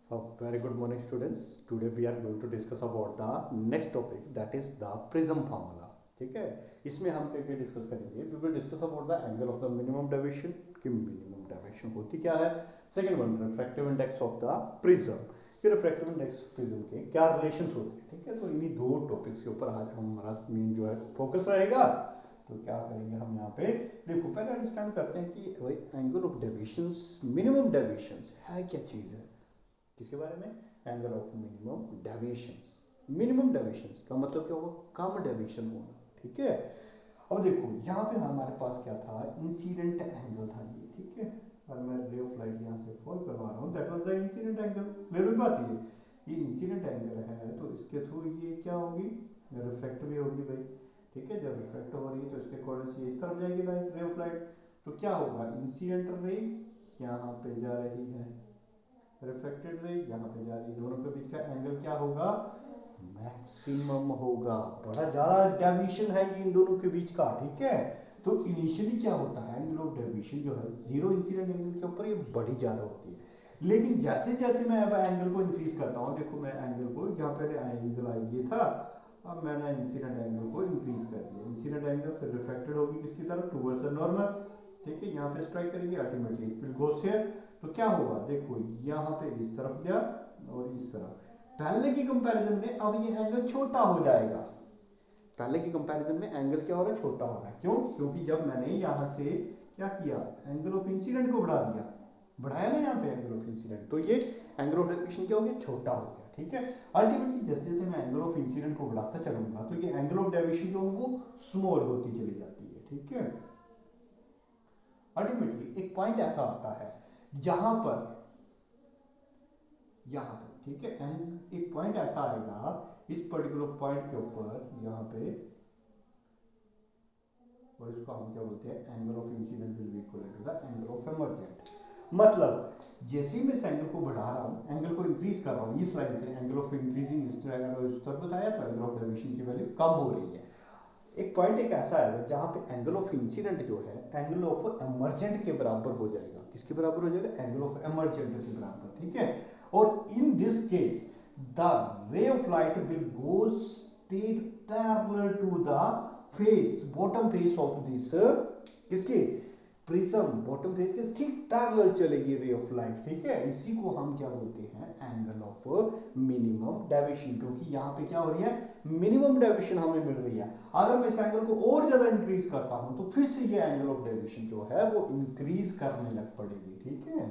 Very good morning, students. Today we are going to discuss about the next topic, that is the prism formula. ठीक है, इसमें हम क्या क्या discuss करेंगे. We will discuss about the angle of the minimum deviation कि minimum deviation होती क्या है. Second one, refractive index of the prism. कि refractive index prism के क्या रिलेशंस होते हैं. ठीक है, तो इन्हीं दो टॉपिक्स के ऊपर आज हमारा मेन जो है फोकस रहेगा. तो क्या करेंगे हम यहाँ पे, देखो पहले अंडरस्टैंड करते हैं कि भाई angle of deviations, minimum deviations है क्या चीज़ है. किसके बारे में, angle of minimum deviations. Minimum deviations का मतलब क्या होगा, कम डेविएशन होना. ठीक है, अब देखो यहाँ पे हमारे पास क्या था, इंसिडेंट एंगल था ये. ठीक है, और मैं रे ऑफ लाइट यहाँ से फॉल करवा रहा हूँ, that was the incident angle. Clear बात ये इंसिडेंट एंगल है तो इसके थ्रू ये क्या होगी, रिफ्लेक्ट भी होगी भाई. ठीक है, जब रिफ्लेक्ट हो रही है तो इसके अकॉर्डिंग से इस तरफ जाएगी लाइट, रे ऑफ लाइट. तो क्या होगा, इंसिडेंट रे यहाँ पे जा रही है, रिफ्लेक्टेड रे यहाँ पे जा रही है, दोनों के बीच का एंगल क्या होगा, मैक्सिमम होगा. बड़ा ज्यादा डेविएशन है ये इन दोनों के बीच का. ठीक है, तो इनिशियली क्या होता है, एंगल ऑफ डेविएशन जो है जीरो इंसिडेंट एंगल के ऊपर ये बड़ी ज्यादा होती है. लेकिन जैसे जैसे मैं अब एंगल को इंक्रीज करता हूँ, देखो मैं एंगल को यहाँ पहले एंगल आई ये था, अब मैंने इंसिडेंट एंगल को इंक्रीज कर दिया. इंसिडेंट एंगल फिर रिफ्लेक्टेड होगी किसकी तरफ, टुवर्ड्स द नॉर्मल. ठीक है, यहाँ पे स्ट्राइक करेंगे, अल्टीमेटली फिर गोस हियर. तो क्या होगा, देखो यहाँ पे इस तरफ गया और इस तरफ. पहले की कंपैरिजन में अब ये एंगल छोटा हो जाएगा. पहले की कंपैरिजन में एंगल क्या हो रहा है, छोटा हो रहा है. क्यों, क्योंकि जब मैंने यहाँ से क्या किया, एंगल ऑफ इंसिडेंट को बढ़ा दिया, बढ़ाया ना यहाँ पे एंगल ऑफ इंसिडेंट, तो ये एंगल ऑफ डेविएशन क्या हो गया, छोटा हो गया. ठीक है, अल्टीमेटली जैसे जैसे मैं एंगल ऑफ इंसिडेंट को बढ़ाता चलूंगा तो ये एंगल ऑफ डेविएशन जो है वो स्मॉल होती चली जाती है. ठीक है, अल्टीमेटली एक पॉइंट ऐसा आता है जहां पर यहाँ पे, ठीक है, एंड एक पॉइंट ऐसा आएगा इस पर्टिकुलर पॉइंट के ऊपर यहाँ पे, और इसको हम क्या बोलते हैं, angle of incident will be equal to the angle of emergent. मतलब जैसे ही मैं इस एंगल को बढ़ा रहा हूँ, एंगल को इंक्रीज कर रहा हूँ इस लाइन से, एंगल ऑफ इंक्रीजिंग इस तरफ बताया तो एंगल ऑफ डेविएशन की वैल्यू कम हो रही है. एक पॉइंट एक ऐसा आएगा जहां पे एंगल ऑफ इंसिडेंट जो है एंगल ऑफ एमर्जेंट के बराबर हो जाएगा. किसके बराबर हो जाएगा, एंगल ऑफ एमर्जेंट के बराबर. ठीक है, और in this case the ray of light will go straight parallel to the face, bottom face of this, किसके, प्रिज्म, बॉटम फेस के ठीक पैरेलल चलेगी रे ऑफ लाइट. ठीक है, इसी को हम क्या बोलते हैं, एंगल ऑफ मिनिमम डेविएशन, क्योंकि यहाँ पे क्या हो रही है, मिनिमम डेविएशन हमें मिल रही है. अगर मैं इस एंगल को और ज्यादा इंक्रीज करता हूं तो फिर से ये एंगल ऑफ डेविएशन जो है वो इंक्रीज करने लग पड़ेगी. ठीक है,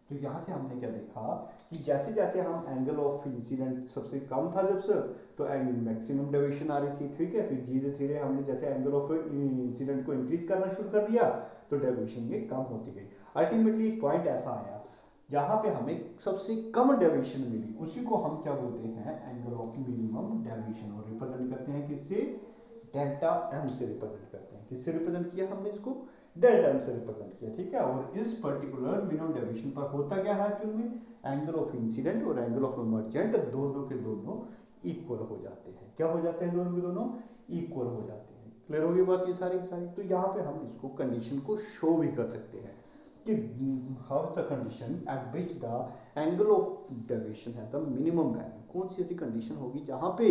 तो यहाँ से हमने क्या देखा कि जैसे जैसे हम एंगल ऑफ इंसिडेंट सबसे कम था जब से, तो मैक्सिमम डेविएशन आ रही थी. ठीक है, फिर धीरे धीरे हमने जैसे एंगल ऑफ इंसिडेंट को इंक्रीज करना शुरू कर दिया तो डेविएशन में कम होती गई. अल्टीमेटली एक पॉइंट ऐसा आया जहां पे हमें सबसे कम डेविएशन मिली, उसी को हम क्या बोलते हैं, एंगल ऑफ मिनिमम डेविएशन, और रिप्रेजेंट करते हैं किससे, डेल्टा एम से रिप्रेजेंट करते हैं. किससे रिप्रेजेंट किया हमने इसको, डेल्टा एम से रिप्रेजेंट किया. ठीक है, और इस पर्टिकुलर मिनिमम डेविएशन पर होता क्या है कि उनमें एंगल ऑफ इंसिडेंट और एंगल ऑफ एमर्जेंट दोनों के दोनों इक्वल हो जाते हैं. क्या हो जाते हैं, दोनों के दोनों इक्वल हो जाते हैं. क्लियर होगी बात ये सारी सारी. तो यहाँ पे हम इसको कंडीशन को शो भी कर सकते हैं कि how the condition at which the angle of deviation है द मिनिमम वैल्यू. कौन सी ऐसी कंडीशन होगी जहाँ पे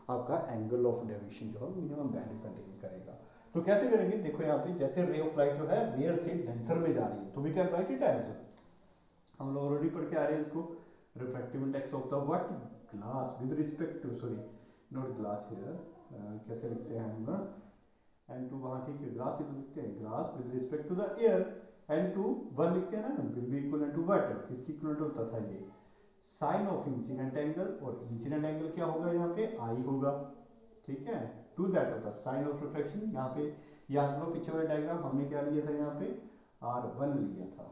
आपका एंगल ऑफ डेविएशन जो है मिनिमम वैल्यू कंटेन करेगा. तो कैसे करेंगे, देखो यहाँ पे जैसे रे ऑफ लाइट जो है रेयर से डेंसर में जा रही है, तो we can write it as, हम लोग ऑलरेडी पढ़ के आ रहे हैं इसको, refractive index of the what, glass with respect to, sorry not glass here, कैसे लिखते हैं हम, एंड टू वहाँ, ठीक है, ग्लास ही तो लिखते हैं, glass with respect to the air, and two one लिखते हैं ना, will be equal to what, किसकी इक्वल होता था ये, साइन ऑफ इंसिडेंट एंगल, और इंसिडेंट एंगल क्या होगा यहाँ पे, आई होगा. ठीक है, टू दैट होता है साइन ऑफ रिफ्रैक्शन. यहाँ पे याद करो पीछे वाला डायग्राम हमने क्या लिया था, यहाँ पे R1 लिया था,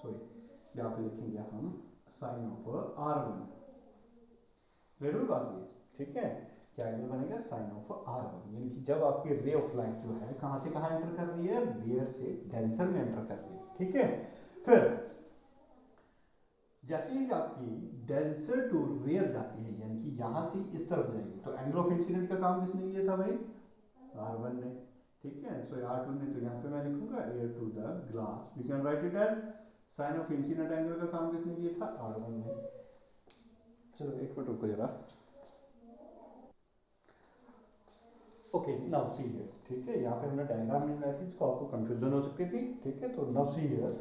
सॉरी यहाँ पे लिखेंगे हम साइन ऑफ R1. क्लियर हुई बात ये. ठीक है, क्या एंगल बनेगा, साइन ऑफ R1, यानी कि जब आपकी रे ऑफ लाइट जो है कहाँ से कहाँ एंटर कर रही है, रेयर से डेंसर में एंटर कर रही है. ठीक है, फिर जैसे ही आपकी डेंसर टू रेयर जाती है, यानी कि यहां से इस तरफ जाएगी, तो एंगल ऑफ इंसिडेंट का काम किसने किया था भाई, R1 ने. ठीक है, सो R2 ने, तो यहाँ पे मैं लिखूंगा air to the glass, we can write it as sine of incident angle का काम किसने किया था, R1 ने। चलो एक मिनट रुको जरा। ओके नाउ सी हियर, ठीक है, यहाँ पे हमने डायग्राम नहीं बनाई थी जिसको आपको कंफ्यूजन हो सकती थी, ठीक है। तो नाउ सी हियर,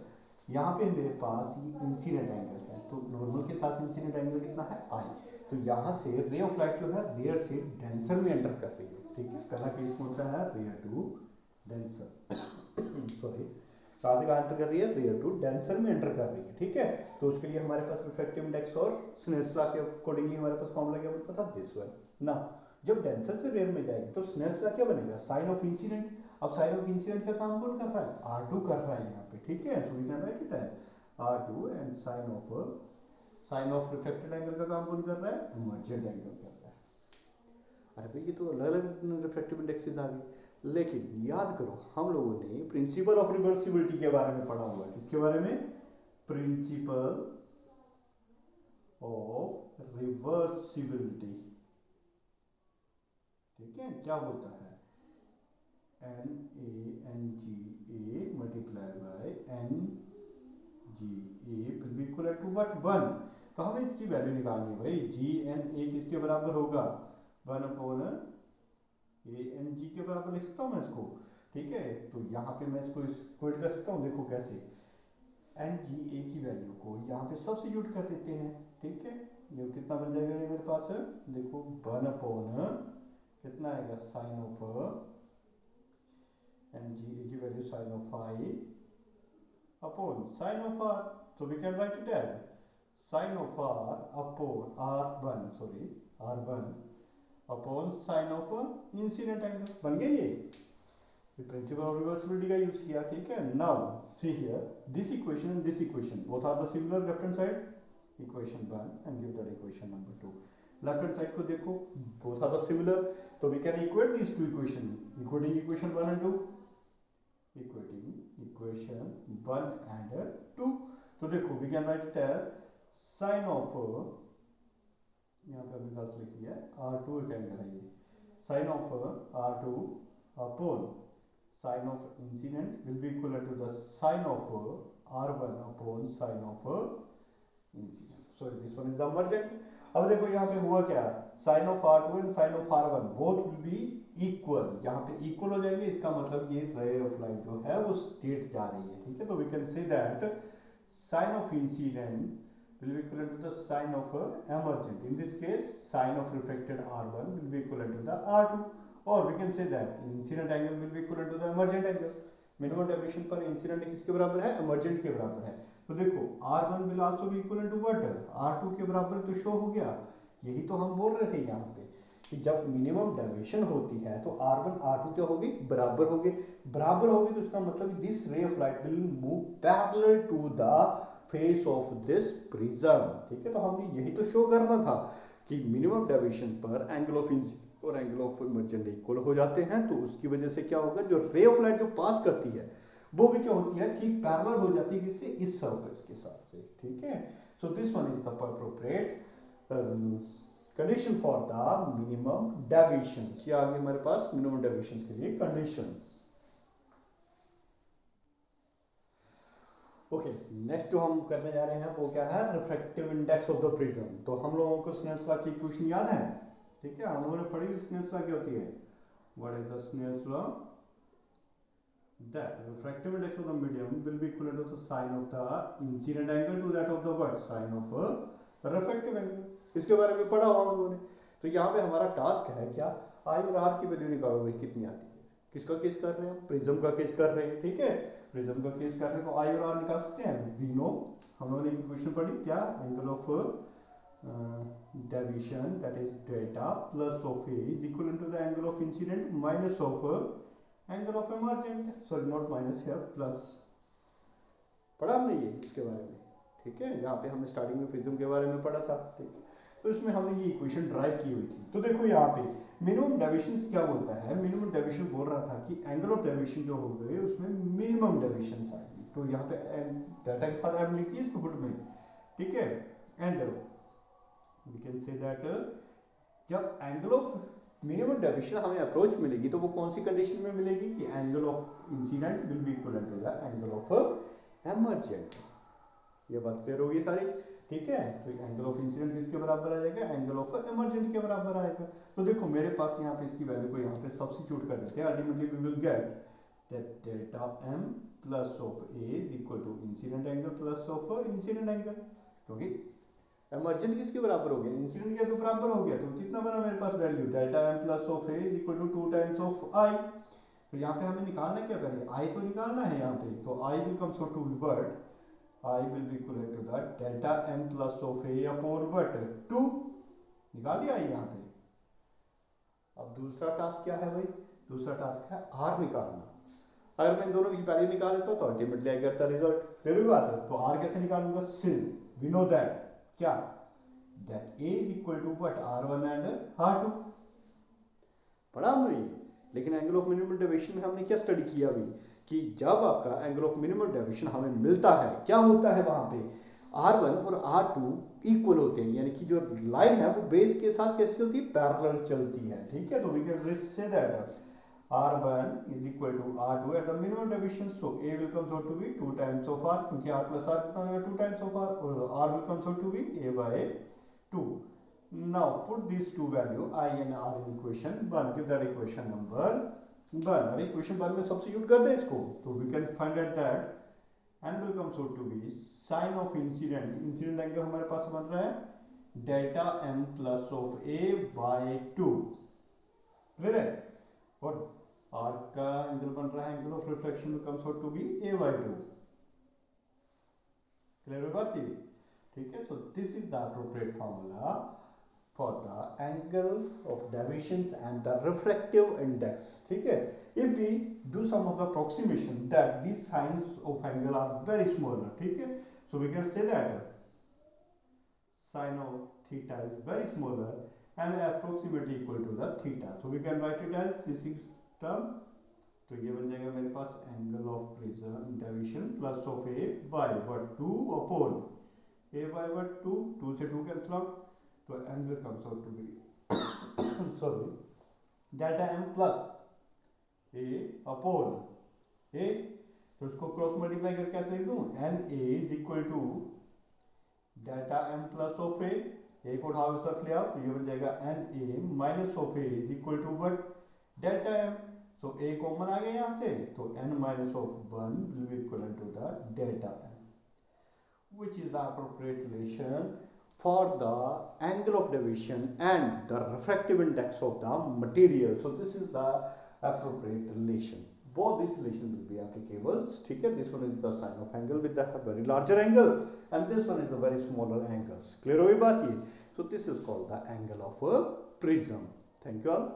यहाँ पे मेरे पास ये इंसिडेंट एंगल है, तो नॉर्मल के साथ इंसिडेंट एंगल कितना है, आई। तो यहाँ से रे ऑफ लाइट जो है रेयर से डेंसर में एंटर कर रही है, ठीक है। पहला केस कौन सा है, रेयर टू डेंसर सॉरी, कहाँ से कहाँ एंटर कर रही है, रेयर टू डेंसर में एंटर कर रही है, ठीक है। तो उसके लिए हमारे पास रिफ्रैक्टिव इंडेक्स और स्नेल्स लॉ के अकॉर्डिंगली हमारे पास फॉर्मूला क्या बनता था, दिस वन ना। जब डेंसर से रेयर में जाएगी तो स्नेल्स लॉ क्या बनेगा, साइन ऑफ इंसिडेंट। अब साइन ऑफ इंसिडेंट का काम कौन कर रहा है, R2 कर रहा है यहाँ पे, ठीक है। तो we can write it as R2 and sine of reflected angle का काम कौन कर रहा है, इमर्जेंट एंगल कर रहा है। अरे भाई ये तो अलग अलग रिफ्रैक्टिव इंडेक्सेस आ गए, लेकिन याद करो हम लोगों ने प्रिंसिपल ऑफ रिवर्सिबिलिटी के बारे में पढ़ा हुआ है। किसके बारे में, प्रिंसिपल ऑफ रिवर्सिबिलिटी, ठीक है। क्या बोलता है, NaNGA multiply by NGA will be equal to what, 1। तो हमें इसकी वैल्यू निकालनी है भाई, GNA किसके बराबर होगा, 1/ANG के बराबर लिख सकता हूँ मैं इसको, ठीक है। तो यहाँ पे मैं इसको इक्वेट कर सकता हूँ, देखो कैसे, NGA की वैल्यू को यहाँ पे सब्स्टिट्यूट कर देते हैं, ठीक है। ये कितना बन जाएगा ये मेरे पास है, देखो 1/ कितना आएगा, साइन ऑफ NGA की value sine of I upon sine of R। तो we can write it as sine of R upon R1 upon sine of incident angle, बन गया ये प्रिंसिपल ऑफ रिवर्सिबिलिटी का यूज किया, ठीक है। Now see here, this equation and this equation both are the similar, left hand side equation 1 and give that equation number 2। Left hand side को देखो, both are the similar, तो we can equate this two equation, equating equation 1 and 2, equating equation 1 and 2। तो देखो we can write it as sine of, यहाँ पे हमने गलत लिख लिया है, R2 एक एंगल है ये, sine of R2 upon sine of incident will be equal to the sine of R1 upon sine of incident, sorry this one is the emergent. अब देखो यहाँ पे हुआ क्या, sine of R2 and sine of R1 both will be equal, यहाँ पे equal हो जाएंगे, इसका मतलब ये रे ऑफ लाइट जो है वो स्ट्रेट जा रही है, ठीक है। तो we can say that sine of incident will be equivalent to the sine of emergent. In this case, sine of refracted R1 will be equivalent to the R2, or we can say that incident angle will be equivalent to the emergent angle. Minimum deviation पर incident किसके बराबर है, emergent के बराबर है। तो देखो R1 will also be equivalent to what, R2 के बराबर तो शो हो गया। यही तो हम बोल रहे थे यहाँ पे कि जब मिनिमम डेविएशन होती है तो R1 R2 क्या होगी, बराबर होगी। बराबर होगी तो इसका मतलब this ray of light will move parallel to the face of this prism, ठीक है। तो हमने यही तो शो करना था कि मिनिमम डेविएशन पर एंगल ऑफ इंसिडेंट और एंगल ऑफ इमर्जेंट इक्वल हो जाते हैं, तो उसकी वजह से क्या होगा, जो रे ऑफ लाइट जो पास करती है वो भी क्या होती है, ठीक पैरेलल हो जाती है किससे, इस सरफेस के साथ से, ठीक है। So this one is the appropriate condition for the minimum deviations. ये आगे हमारे पास मिनिमम डेविएशंस के लिए कंडीशंस। ओके, नेक्स्ट जो हम करने जा रहे हैं वो क्या है, refractive index of the prism. तो हम लोगों को स्नेल्स लॉ की इक्वेशन याद है, ठीक है, हम लोगों ने पढ़ी स्नेल्स लॉ क्या होती है, what is the Snell's law, that refractive index of the medium will be equal to the sine of the incident angle to that of the what, sine of refractive angle. इसके बारे में पढ़ा हुआ हम लोगों ने। तो यहाँ पे हमारा टास्क है क्या, आई और आर की वैल्यू निकालो भाई कितनी आती है। किसका केस कर रहे हैं हम, प्रिज्म का केस कर रहे हैं, ठीक है। प्रिज्म का केस कर रहे हैं तो आई और आर निकाल सकते हैं। वी नो, हम लोगों ने एक क्वेश्चन पढ़ी क्या, angle of deviation that is delta plus of A is equal to the angle of incident minus of angle of emergent, sorry not minus है प्लस, पढ़ा हमने ये इसके बारे में, ठीक है। यहाँ पे हमने स्टार्टिंग में प्रिज्म के बारे में पढ़ा था, ठीक है। तो इसमें हमने ये इक्वेशन ड्राइव की हुई थी। तो देखो यहाँ पे मिनिमम डेविएशन क्या बोलता है, मिनिमम डेविएशन बोल रहा था कि एंगल ऑफ डेविएशन जो हो गए उसमें मिनिमम डेविएशन आएगी। तो यहाँ पे डेल्टा के साथ एम लिखी है इसको फुट में, ठीक है। And we can say that जब एंगल ऑफ मिनिमम डेविएशन हमें अप्रोच मिलेगी तो वो कौन सी कंडीशन में मिलेगी कि angle of incident will be equal to the angle of emergent. ये बात क्लियर होगी सारी, ठीक है। तो एंगल ऑफ इंसिडेंट किसके बराबर आ जाएगा, एंगल ऑफ इमर्जेंट के बराबर आएगा। तो देखो मेरे पास यहाँ पे इसकी वैल्यू को यहाँ पे सब्स्टिट्यूट कर देते हैं, ultimately we will get that delta M plus of A is equal to incident angle plus of incident angle, क्योंकि इमर्जेंट किसके बराबर हो गया, इंसिडेंट के तो बराबर हो गया। तो कितना बना मेरे पास value, delta M plus of A is equal to 2 times of I. तो यहाँ पे हमें निकालना क्या, पहले आई तो निकालना है यहाँ पे। तो I becomes two but I will be equal to that delta m plus of a upon what 2 निकाल लिया यहाँ पे। अब दूसरा टास्क क्या है भाई, दूसरा टास्क है r निकालना। अगर मैं इन दोनों की वैल्यू निकाल लेता हूँ तो ultimately I get the result, clear बात है। तो r कैसे निकालूंगा, सिंस वी नो दैट क्या, that a is equal to what r1 and r2 पढ़ा हमने। लेकिन एंगल ऑफ मिनिमम डेविएशन में हमने क्या स्टडी किया अभी, कि जब आपका एंगल ऑफ मिनिमम डेविएशन हमें मिलता है, क्या होता है वहां पे R1 और R2 इक्वल होते हैं, यानी कि जो लाइन है वो बेस के साथ कैसे चलती है, पैरेलल चलती है, ठीक है। तो we can say that R1 is equal to R2 at the minimum deviation, so A will comes out to be 2 times of R, क्योंकि R plus R कितना हो जाएगा 2 times of R, और R will comes out to be A by 2। Now put these two value I and R in equation 1, give that equation number 1, और equation 1 में substitute कर दे इसको, तो we can find out that angle comes out to be sin of incident, incident angle हमारे पास बन रहा है delta m plus of a by 2, clear है। और R का एंगल बन रहा है एंगल ऑफ रिफ्लेक्शन में comes out to be a by 2, clear है बात ये, ठीक है। so this is the appropriate formula for the angle of deviations and the refractive index, ठीक है। if we do some of the approximation that these signs of angle are very smaller, ठीक है, so we can say that sin of theta is very smaller and approximately equal to the theta, so we can write it as this is term, तो ये बन जाएगा मेरे पास angle of prism deviation plus of a by what 2 upon a by what 2, 2 से 2 cancel out, तो angle comes out to be sorry delta m plus a upon a, तो इसको क्रॉस मल्टीप्लाई करके कैसे लिख दूं, N a is equal to delta m plus of a को उठाओ इस तरफ ले आओ, तो ये बन जाएगा N a minus of a is equal to what delta m, तो a कॉमन आ गया यहाँ से, तो n minus of 1 will be equal to the delta m, which is the appropriate relation for the angle of deviation and the refractive index of the material. So this is the appropriate relation. Both these relations will be applicable, ठीक है। This one is the sine of angle with the very larger angle and this one is the very smaller angles, clear होगी बात ये। So this is called the angle of a prism. Thank you all.